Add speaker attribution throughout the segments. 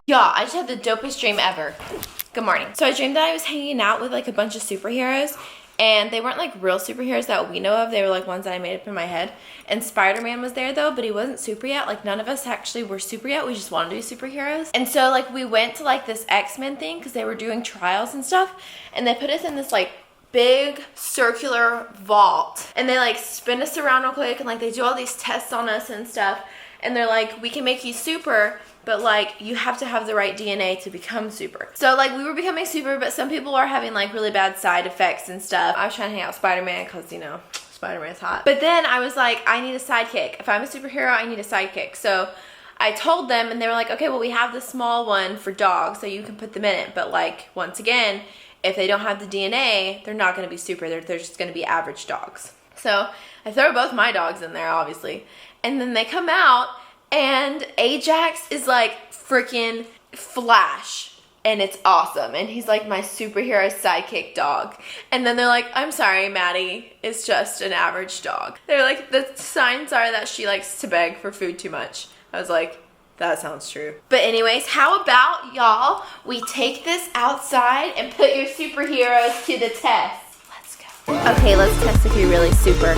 Speaker 1: Y'all, I just had the dopest dream ever. Good morning. So I dreamed that I was hanging out with like a bunch of superheroes, and they weren't like real superheroes that we know of. They were like ones that I made up in my head. And Spider-Man was there though, but he wasn't super yet. Like none of us actually were super yet. We just wanted to be superheroes. And so like we went to like this X-Men thing because they were doing trials and stuff. And they put us in this like big circular vault. And they like spin us around real quick and like they do all these tests on us and stuff. And they're like, we can make you super, but like you have to have the right DNA to become super. So like we were becoming super, but some people are having like really bad side effects and stuff. I was trying to hang out with Spider-Man because, you know, Spider-Man's hot. But then I was like, I need a sidekick. If I'm a superhero, I need a sidekick. So I told them and they were like, okay, well we have the small one for dogs so you can put them in it. But like, once again, if they don't have the DNA, they're not gonna be super. They're just gonna be average dogs. So I throw both my dogs in there, obviously. And then they come out and Ajax is like freaking Flash and it's awesome. And he's like my superhero sidekick dog. And then they're like, I'm sorry, Maddie, it's just an average dog. They're like, the signs are that she likes to beg for food too much. I was like, that sounds true. But anyways, how about y'all, we take this outside and put your superheroes to the test. Let's go. Okay, let's test if you're really super.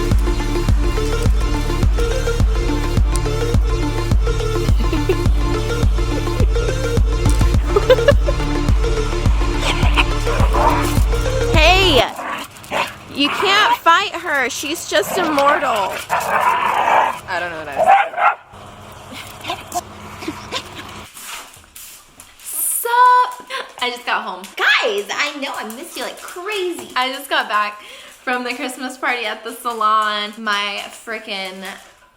Speaker 1: Hey, you can't fight her. She's just immortal. I don't know what I was saying. Sup? I just got home. Guys, I know I missed you like crazy. I just got back from the Christmas party at the salon. My freaking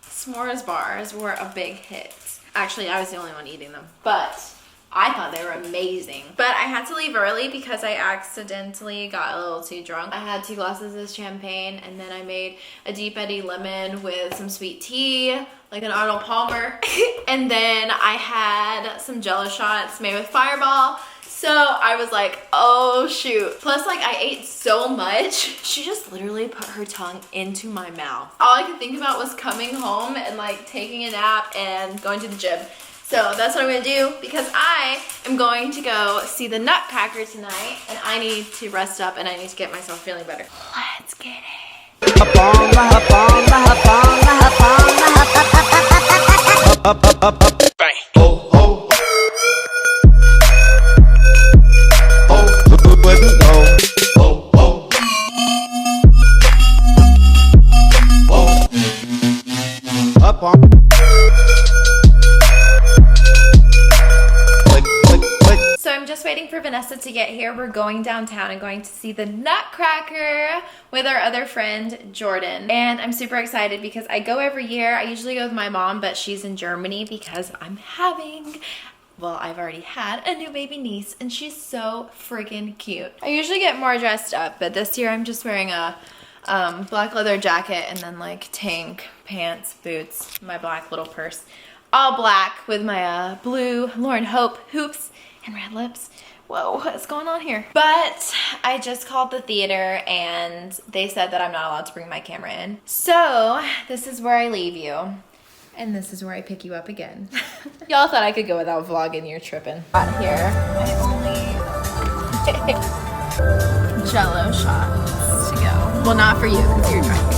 Speaker 1: s'mores bars were a big hit. Actually, I was the only one eating them, but I thought they were amazing. But I had to leave early because I accidentally got a little too drunk. I had 2 glasses of champagne and then I made a Deep Eddy lemon with some sweet tea, like an Arnold Palmer. And then I had some Jello shots made with Fireball. So I was like, oh shoot. Plus like I ate so much. She just literally put her tongue into my mouth. All I could think about was coming home and like taking a nap and going to the gym. So that's what I'm gonna do because I am going to go see the Nutcracker tonight and I need to rest up and I need to get myself feeling better. Let's get it.
Speaker 2: Bang. Oh, oh. Oh, wouldn't know. Oh, oh. Oh. Up on.
Speaker 1: Waiting for Vanessa to get here. We're going downtown and going to see the Nutcracker with our other friend Jordan, and I'm super excited because I go every year. I usually go with my mom, but she's in Germany because I've already had a new baby niece and she's so freaking cute. I usually get more dressed up, but this year I'm just wearing a black leather jacket and then like tank pants, boots, my black little purse, all black with my blue Lauren Hope hoops and red lips. Whoa, what's going on here? But I just called the theater and they said that I'm not allowed to bring my camera in. So this is where I leave you and this is where I pick you up again. Y'all thought I could go without vlogging, you're tripping. Out here, I only Jello shots to go. Well, not for you because you're drunk.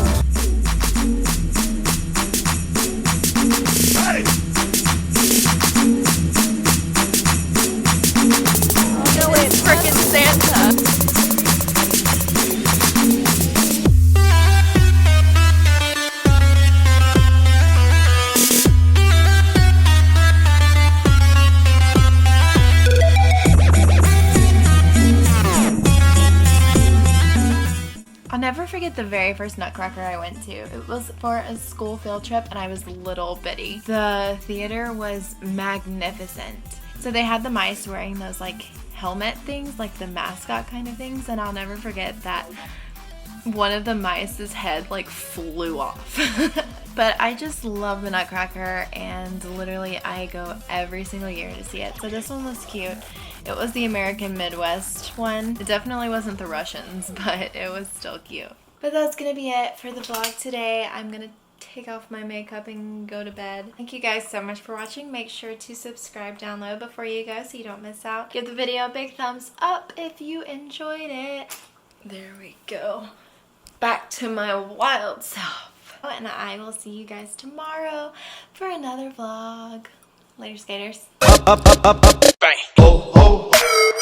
Speaker 1: Frickin' Santa. I'll never forget the very first Nutcracker I went to. It was for a school field trip and I was little bitty. The theater was magnificent. So they had the mice wearing those like helmet things, like the mascot kind of things, and I'll never forget that one of the mice's head like flew off. But I just love the Nutcracker and literally I go every single year to see it. So this one was cute. It was the American Midwest one. It definitely wasn't the Russians, but it was still cute. But that's gonna be it for the vlog today. I'm gonna take off my makeup and go to bed. Thank you guys so much for watching. Make sure to subscribe down low before you go so you don't miss out. Give the video a big thumbs up if you enjoyed it. There we go. Back to my wild self. And I will see you guys tomorrow for another vlog. Later, skaters.
Speaker 2: Bang. Oh, oh.